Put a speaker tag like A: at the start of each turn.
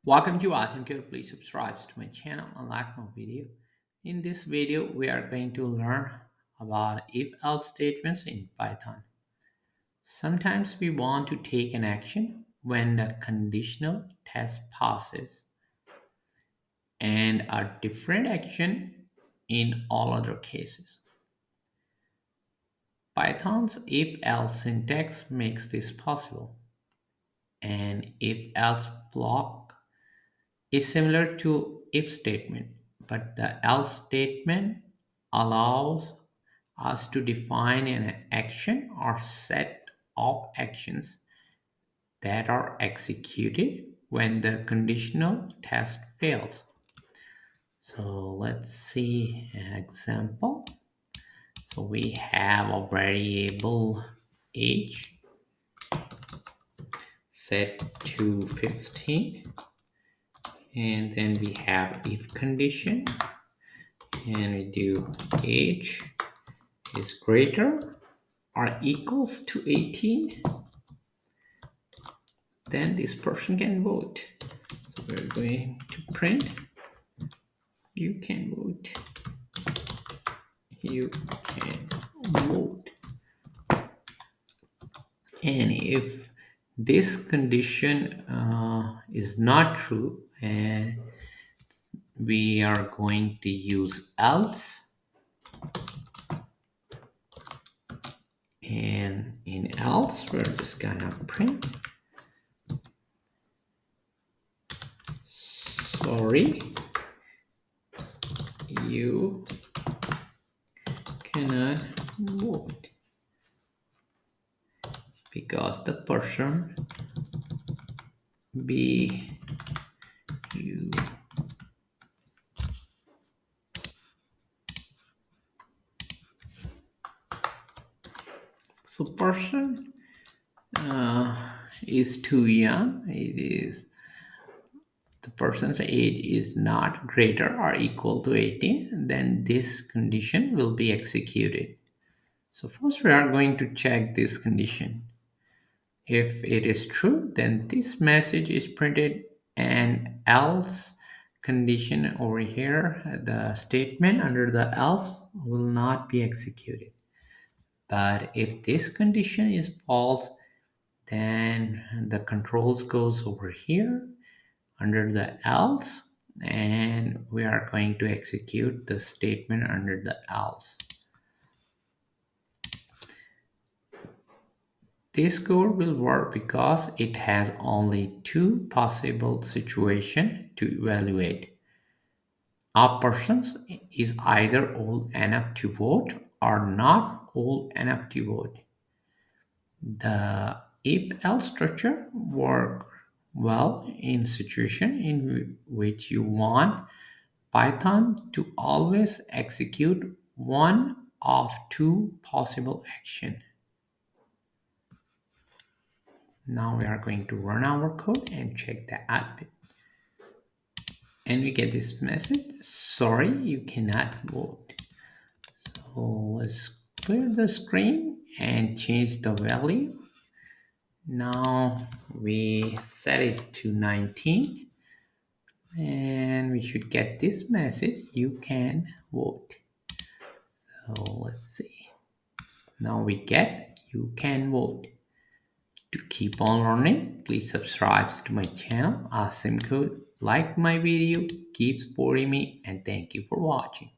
A: Welcome to Asimcode. Please subscribe to my channel and like my video. In this video, we are going to learn about if-else statements in Python. Sometimes we want to take an action when the conditional test passes and a different action in all other cases. Python's if-else syntax makes this possible. An if-else block is similar to if statement, but the else statement allows us to define an action or set of actions that are executed when the conditional test fails. So let's see an example. So we have a variable age set to 15, and then we have if condition, and we do age is greater or equals to 18, then this person can vote. So we're going to print you can vote. You can vote. And if this condition is not true, and we are going to use else, and in else we're just gonna print sorry, you cannot vote because the person be you. So person is too young. It is the person's age is not greater or equal to 18, then this condition will be executed. So first we are going to check this condition. If it is true, then this message is printed, and else condition over here, the statement under the else will not be executed. But if this condition is false, then the controls goes over here under the else, and we are going to execute the statement under the else. This code will work because it has only two possible situations to evaluate. A person is either old enough to vote or not old enough to vote. The if-else structure works well in situation in which you want Python to always execute one of two possible actions. Now we are going to run our code and check the output. And we get this message, sorry, you cannot vote. So let's clear the screen and change the value. Now we set it to 19, and we should get this message, you can vote. So let's see. Now we get you can vote. To keep on learning, please subscribe to my channel, Asimcode. Like my video, keep supporting me, and thank you for watching.